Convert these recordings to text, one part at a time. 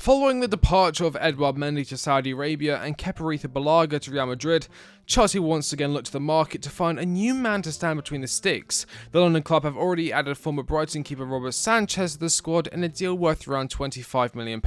Following the departure of Edouard Mendy to Saudi Arabia and Kepa Arrizabalaga to Real Madrid, Chelsea once again looked to the market to find a new man to stand between the sticks. The London club have already added former Brighton keeper Robert Sanchez to the squad in a deal worth around £25 million,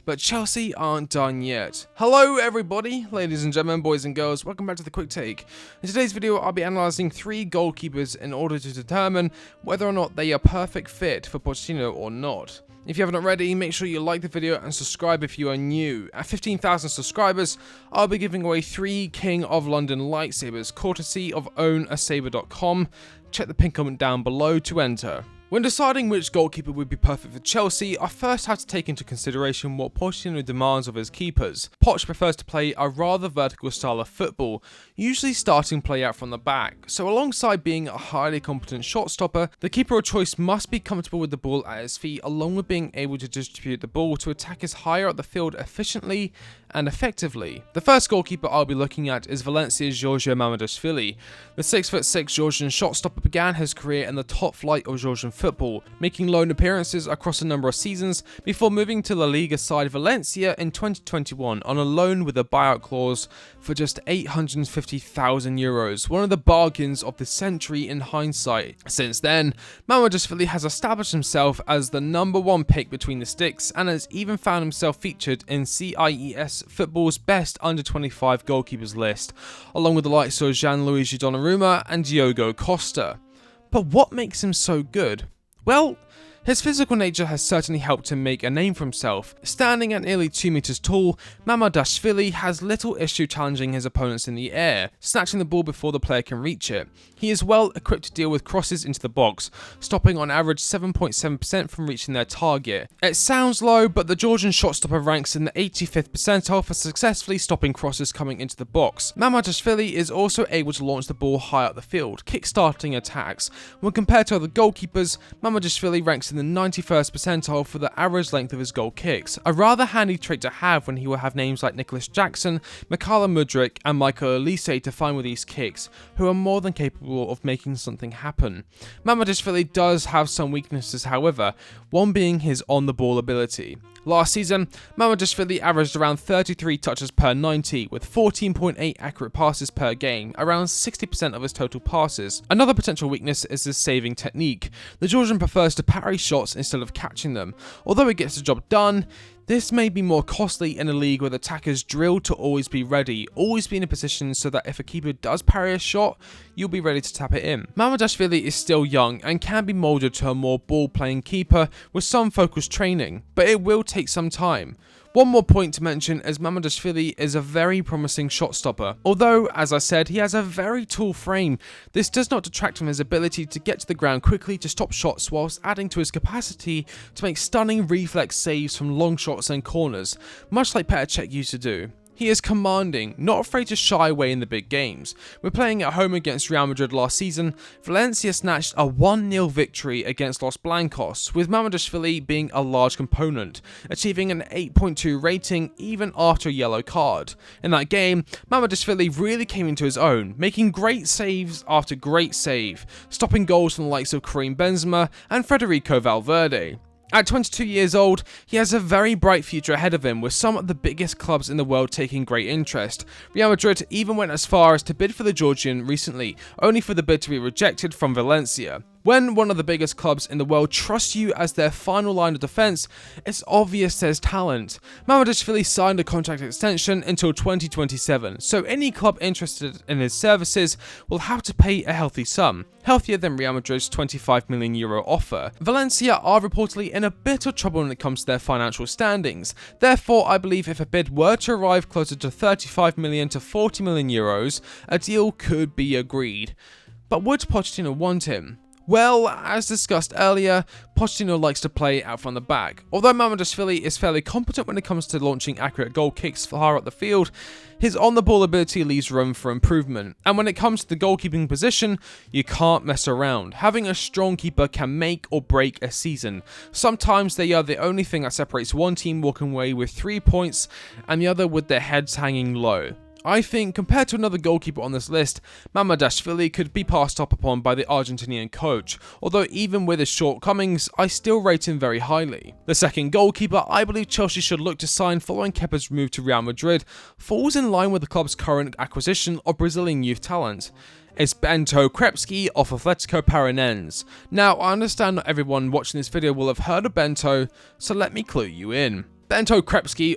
but Chelsea aren't done yet. Hello everybody, ladies and gentlemen, boys and girls, welcome back to the Quick Take. In today's video I'll be analysing 3 goalkeepers in order to determine whether or not they are perfect fit for Pochettino or not. If you haven't already, make sure you like the video and subscribe if you are new. At 15,000 subscribers, I'll be giving away 3 King of London lightsabers, courtesy of ownasaber.com. Check the pin comment down below to enter. When deciding which goalkeeper would be perfect for Chelsea, I first have to take into consideration what Pochettino demands of his keepers. Poch prefers to play a rather vertical style of football, usually starting play out from the back, so alongside being a highly competent shot stopper, the keeper of choice must be comfortable with the ball at his feet along with being able to distribute the ball to attackers higher up the field efficiently and effectively. The first goalkeeper I'll be looking at is Valencia's Diogo Mamardashvili. The 6'6" Georgian shot stopper began his career in the top flight of Georgian football, making loan appearances across a number of seasons before moving to La Liga side Valencia in 2021 on a loan with a buyout clause for just €850,000, one of the bargains of the century in hindsight. Since then, Mamardashvili has established himself as the #1 pick between the sticks and has even found himself featured in CIES Football's best under-25 goalkeepers list, along with the likes of Gianluigi Donnarumma and Diogo Costa. But what makes him so good? Well, his physical nature has certainly helped him make a name for himself. Standing at nearly 2 meters tall, Mamardashvili has little issue challenging his opponents in the air, snatching the ball before the player can reach it. He is well equipped to deal with crosses into the box, stopping on average 7.7% from reaching their target. It sounds low, but the Georgian shot stopper ranks in the 85th percentile for successfully stopping crosses coming into the box. Mamardashvili is also able to launch the ball high up the field, kick-starting attacks. When compared to other goalkeepers, Mamardashvili ranks in the 91st percentile for the average length of his goal kicks, a rather handy trait to have when he will have names like Nicholas Jackson, Mikhailo Mudryk and Michael Olise to find with these kicks, who are more than capable of making something happen. Mamardashvili does have some weaknesses however, one being his on-the-ball ability. Last season, Mamardashvili averaged around 33 touches per 90, with 14.8 accurate passes per game, around 60% of his total passes. Another potential weakness is his saving technique. The Georgian prefers to parry shots instead of catching them. Although it gets the job done, this may be more costly in a league where the attackers drill to always be ready, always be in a position so that if a keeper does parry a shot, you'll be ready to tap it in. Mamardashvili is still young and can be moulded to a more ball-playing keeper with some focused training, but it will take some time. One more point to mention is Mamardashvili is a very promising shot stopper. Although, as I said, he has a very tall frame, this does not detract from his ability to get to the ground quickly to stop shots whilst adding to his capacity to make stunning reflex saves from long shots and corners, much like Petr Cech used to do. He is commanding, not afraid to shy away in the big games. We're playing at home against Real Madrid last season. Valencia snatched a 1-0 victory against Los Blancos, with Mamardashvili being a large component, achieving an 8.2 rating even after a yellow card. In that game, Mamardashvili really came into his own, making great saves after great save, stopping goals from the likes of Karim Benzema and Federico Valverde. At 22 years old, he has a very bright future ahead of him, with some of the biggest clubs in the world taking great interest. Real Madrid even went as far as to bid for the Georgian recently, only for the bid to be rejected from Valencia. When one of the biggest clubs in the world trusts you as their final line of defence, it's obvious there's talent. Mamardashvili signed a contract extension until 2027, so any club interested in his services will have to pay a healthy sum, healthier than Real Madrid's €25 million offer. Valencia are reportedly in a bit of trouble when it comes to their financial standings, therefore I believe if a bid were to arrive closer to €35 million to €40 million, a deal could be agreed. But would Pochettino want him? Well, as discussed earlier, Pochettino likes to play out from the back. Although Mamardashvili is fairly competent when it comes to launching accurate goal kicks far up the field, his on-the-ball ability leaves room for improvement. And when it comes to the goalkeeping position, you can't mess around. Having a strong keeper can make or break a season. Sometimes they are the only thing that separates one team walking away with 3 points and the other with their heads hanging low. I think, compared to another goalkeeper on this list, Mamardashvili could be passed up upon by the Argentinian coach, although even with his shortcomings, I still rate him very highly. The second goalkeeper I believe Chelsea should look to sign following Kepa's move to Real Madrid falls in line with the club's current acquisition of Brazilian youth talent. It's Bento of Atletico Paranaense. Now, I understand not everyone watching this video will have heard of Bento, so let me clue you in. Bento,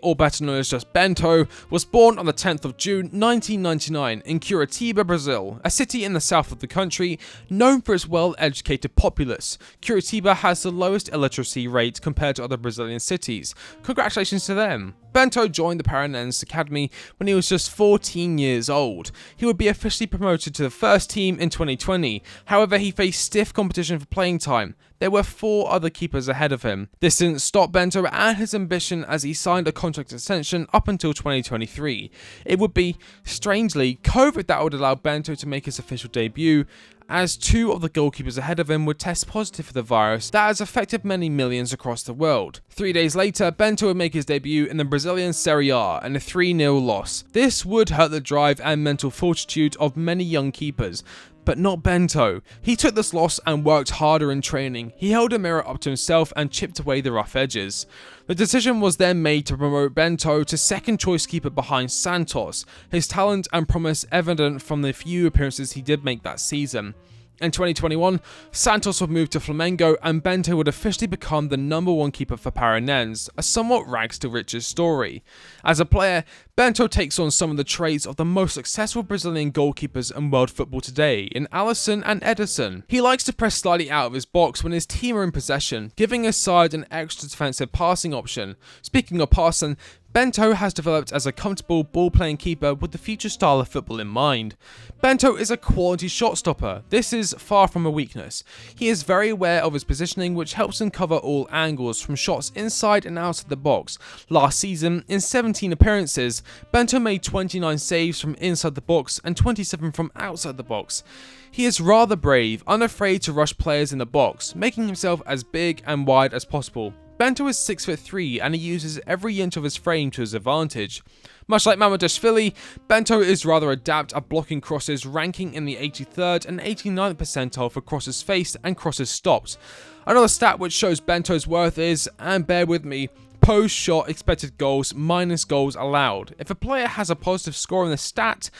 or better known as just Bento, was born on the 10th of June 1999 in Curitiba, Brazil, a city in the south of the country known for its well-educated populace. Curitiba has the lowest illiteracy rate compared to other Brazilian cities. Congratulations to them. Bento joined the Paranaense Academy when he was just 14 years old. He would be officially promoted to the first team in 2020, however he faced stiff competition for playing time. There were 4 other keepers ahead of him. This didn't stop Bento and his ambition as he signed a contract extension up until 2023. It would be, strangely, COVID that would allow Bento to make his official debut, as 2 of the goalkeepers ahead of him would test positive for the virus that has affected many millions across the world. 3 days later, Bento would make his debut in the Brazilian Serie A in a 3-0 loss. This would hurt the drive and mental fortitude of many young keepers, but not Bento. He took this loss and worked harder in training. He held a mirror up to himself and chipped away the rough edges. The decision was then made to promote Bento to second choice keeper behind Santos, his talent and promise evident from the few appearances he did make that season. In 2021, Santos would move to Flamengo and Bento would officially become the #1 keeper for Paranaense, a somewhat rags to riches story. As a player, Bento takes on some of the traits of the most successful Brazilian goalkeepers in world football today in Alisson and Ederson. He likes to press slightly out of his box when his team are in possession, giving his side an extra defensive passing option. Speaking of passing, Bento has developed as a comfortable ball-playing keeper with the future style of football in mind. Bento is a quality shot stopper. This is far from a weakness. He is very aware of his positioning, which helps him cover all angles from shots inside and outside the box. Last season, in 17 appearances, Bento made 29 saves from inside the box and 27 from outside the box. He is rather brave, unafraid to rush players in the box, making himself as big and wide as possible. Bento is 6'3" and he uses every inch of his frame to his advantage. Much like Mamardashvili, Bento is rather adept at blocking crosses, ranking in the 83rd and 89th percentile for crosses faced and crosses stopped. Another stat which shows Bento's worth is, and bear with me, post-shot expected goals minus goals allowed. If a player has a positive score in the stat,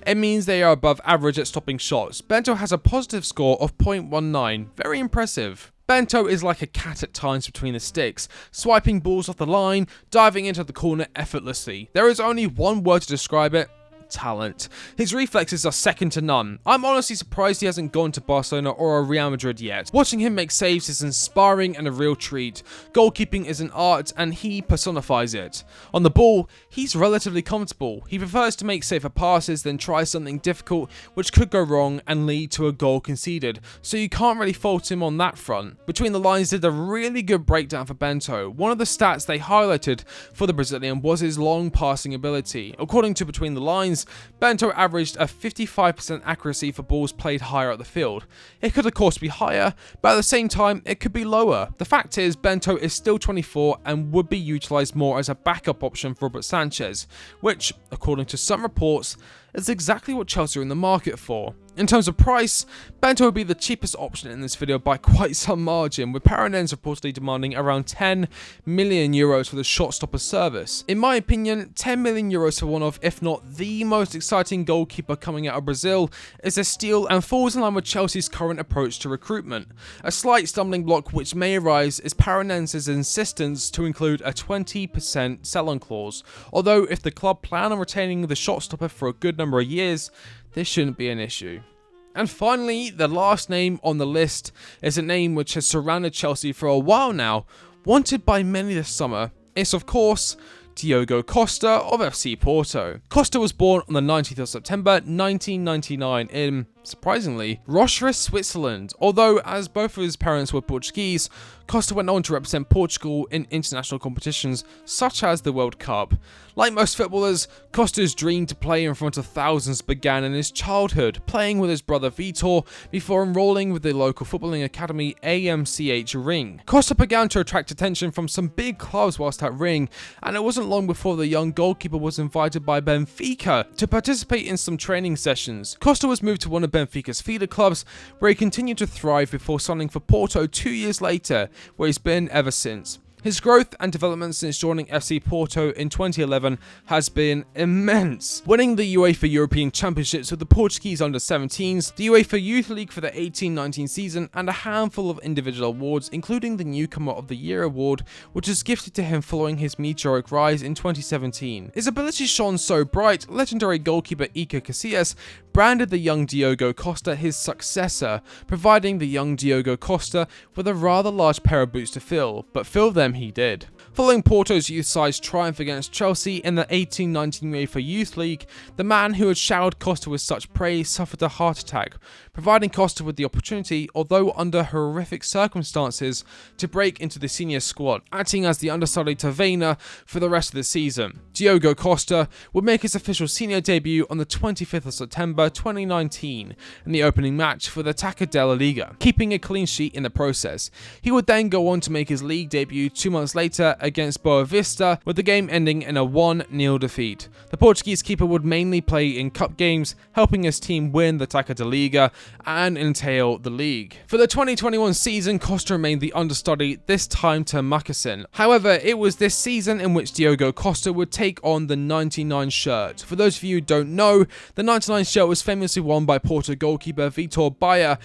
it means they are above average at stopping shots. Bento has a positive score of 0.19, very impressive. Bento is like a cat at times between the sticks, swiping balls off the line, diving into the corner effortlessly. There is only one word to describe it: talent. His reflexes are second to none. I'm honestly surprised he hasn't gone to Barcelona or Real Madrid yet. Watching him make saves is inspiring and a real treat. Goalkeeping is an art and he personifies it. On the ball, he's relatively comfortable. He prefers to make safer passes than try something difficult which could go wrong and lead to a goal conceded, so you can't really fault him on that front. Between the Lines did a really good breakdown for Bento. One of the stats they highlighted for the Brazilian was his long passing ability. According to Between the Lines, Bento averaged a 55% accuracy for balls played higher up the field. It could of course be higher, but at the same time it could be lower. The fact is, Bento is still 24 and would be utilised more as a backup option for Robert Sanchez, which, according to some reports, is exactly what Chelsea are in the market for. In terms of price, Bento would be the cheapest option in this video by quite some margin, with Paranaense reportedly demanding around 10 million euros for the shot stopper service. In my opinion, 10 million euros for one of, if not the most exciting goalkeeper coming out of Brazil is a steal and falls in line with Chelsea's current approach to recruitment. A slight stumbling block which may arise is Paranaense's insistence to include a 20% sell-on clause, although if the club plan on retaining the shot stopper for a good number of years, this shouldn't be an issue. And finally, the last name on the list is a name which has surrounded Chelsea for a while now, wanted by many this summer. It's of course Diogo Costa of FC Porto. Costa was born on the 19th of September 1999 in surprisingly, Rochefort, Switzerland. Although, as both of his parents were Portuguese, Costa went on to represent Portugal in international competitions such as the World Cup. Like most footballers, Costa's dream to play in front of thousands began in his childhood, playing with his brother Vitor before enrolling with the local footballing academy AMCH Ring. Costa began to attract attention from some big clubs whilst at Ring, and it wasn't long before the young goalkeeper was invited by Benfica to participate in some training sessions. Costa was moved to one of Benfica's feeder clubs, where he continued to thrive before signing for Porto 2 years later, where he's been ever since. His growth and development since joining FC Porto in 2011 has been immense, winning the UEFA European Championships with the Portuguese under-17s, the UEFA Youth League for the 18-19 season, and a handful of individual awards, including the Newcomer of the Year award, which was gifted to him following his meteoric rise in 2017. His ability shone so bright, legendary goalkeeper Iker Casillas branded the young Diogo Costa his successor, providing the young Diogo Costa with a rather large pair of boots to fill, but fill them he did. Following Porto's youth side's triumph against Chelsea in the 18-19 UEFA Youth League, the man who had showered Costa with such praise suffered a heart attack, providing Costa with the opportunity, although under horrific circumstances, to break into the senior squad, acting as the understudy to Vena for the rest of the season. Diogo Costa would make his official senior debut on the 25th of September 2019 in the opening match for the Taça della Liga, keeping a clean sheet in the process. He would then go on to make his league debut 2 months later against Boa Vista, with the game ending in a 1-0 defeat. The Portuguese keeper would mainly play in cup games, helping his team win the Taça da Liga and entail the league. For the 2021 season, Costa remained the understudy, this time to Makasin. However, it was this season in which Diogo Costa would take on the 99 shirt. For those of you who don't know, the 99 shirt was famously won by Porto goalkeeper Vitor Baia,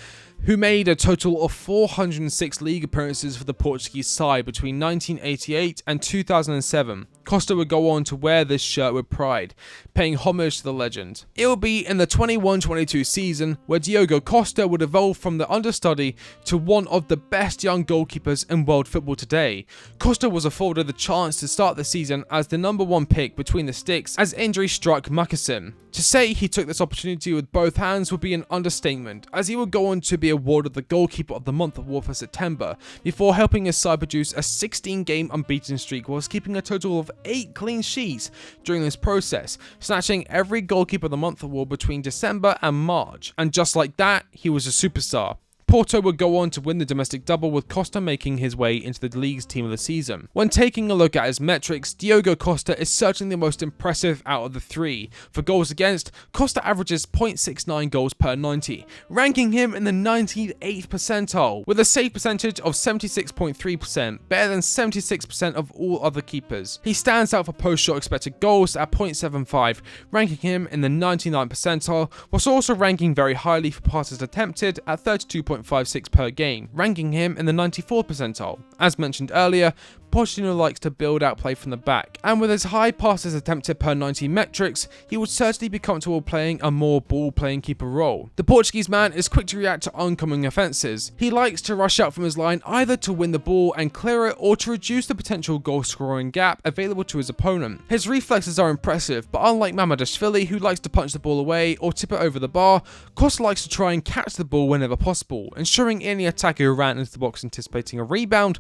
who made a total of 406 league appearances for the Portuguese side between 1988 and 2007. Costa would go on to wear this shirt with pride, paying homage to the legend. It would be in the 21-22 season where Diogo Costa would evolve from the understudy to one of the best young goalkeepers in world football today. Costa was afforded the chance to start the season as the number 1 pick between the sticks as injury struck Makasin. To say he took this opportunity with both hands would be an understatement, as he would go on to be awarded the Goalkeeper of the Month award for September, before helping his side produce a 16-game unbeaten streak whilst keeping a total of 8 clean sheets during this process, snatching every Goalkeeper of the Month award between December and March. And just like that, he was a superstar. Porto would go on to win the domestic double, with Costa making his way into the league's team of the season. When taking a look at his metrics, Diogo Costa is certainly the most impressive out of the three. For goals against, Costa averages 0.69 goals per 90, ranking him in the 98th percentile, with a save percentage of 76.3%, better than 76% of all other keepers. He stands out for post-shot expected goals at 0.75, ranking him in the 99th percentile, whilst also ranking very highly for passes attempted at 32.56 per game, ranking him in the 94th percentile. As mentioned earlier, Pochettino likes to build out play from the back, and with his high passes attempted per 90 metrics, he would certainly be comfortable playing a more ball-playing keeper role. The Portuguese man is quick to react to oncoming offences. He likes to rush out from his line either to win the ball and clear it, or to reduce the potential goal-scoring gap available to his opponent. His reflexes are impressive, but unlike Mamardashvili, who likes to punch the ball away or tip it over the bar, Costa likes to try and catch the ball whenever possible, ensuring any attacker who ran into the box anticipating a rebound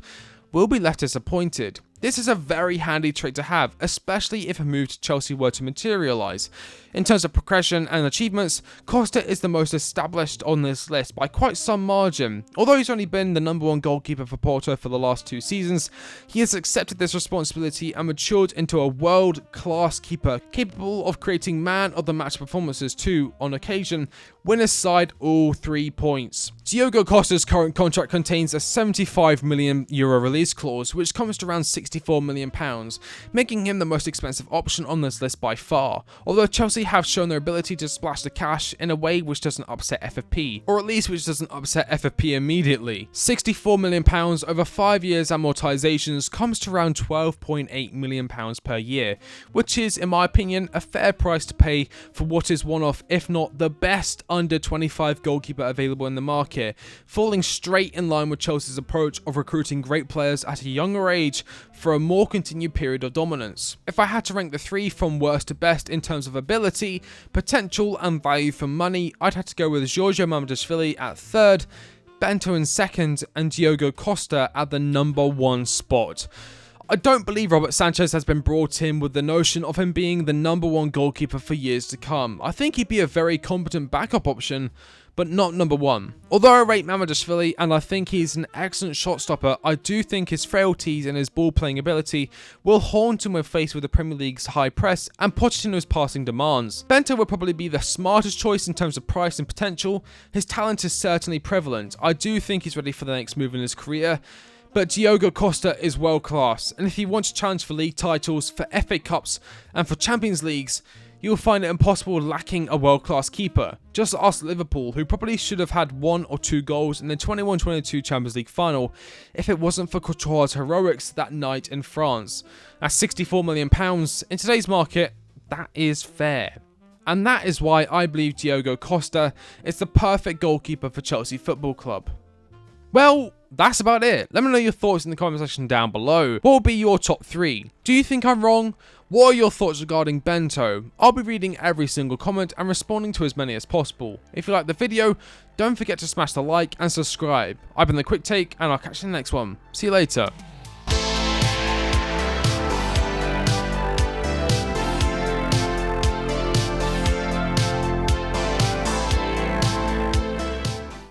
will be left disappointed. This is a very handy trait to have, especially if a move to Chelsea were to materialise. In terms of progression and achievements, Costa is the most established on this list by quite some margin. Although he's only been the number 1 goalkeeper for Porto for the last 2 seasons, he has accepted this responsibility and matured into a world-class keeper, capable of creating man-of-the-match performances to, on occasion, win his side all 3 points. Diogo Costa's current contract contains a €75 million release clause, which comes to around £64 million, making him the most expensive option on this list by far, although Chelsea have shown their ability to splash the cash in a way which doesn't upset FFP, or at least which doesn't upset FFP immediately. £64 million over 5 years amortizations comes to around £12.8 million per year, which is, in my opinion, a fair price to pay for what is one of, if not the best, under 25 goalkeeper available in the market. here, falling straight in line with Chelsea's approach of recruiting great players at a younger age for a more continued period of dominance. If I had to rank the three from worst to best in terms of ability, potential and value for money, I'd have to go with Giorgio Mamardashvili at third, Bento in second, and Diogo Costa at the number 1 spot. I don't believe Robert Sanchez has been brought in with the notion of him being the number 1 goalkeeper for years to come. I think he'd be a very competent backup option, but not number 1. Although I rate Mamardashvili and I think he's an excellent shot stopper, I do think his frailties and his ball playing ability will haunt him when faced with the Premier League's high press and Pochettino's passing demands. Bento would probably be the smartest choice in terms of price and potential. His talent is certainly prevalent. I do think he's ready for the next move in his career. But Diogo Costa is world class, and if he wants to challenge for league titles, for FA Cups and for Champions Leagues, you'll find it impossible lacking a world class keeper. Just ask Liverpool, who probably should have had 1 or 2 goals in the 21-22 Champions League final if it wasn't for Courtois' heroics that night in France. At £64 million, in today's market, that is fair. And that is why I believe Diogo Costa is the perfect goalkeeper for Chelsea Football Club. Well, that's about it. Let me know your thoughts in the comment section down below. What will be your top 3? Do you think I'm wrong? What are your thoughts regarding Bento? I'll be reading every single comment and responding to as many as possible. If you like the video, don't forget to smash the like and subscribe. I've been The Quick Take, and I'll catch you in the next one. See you later.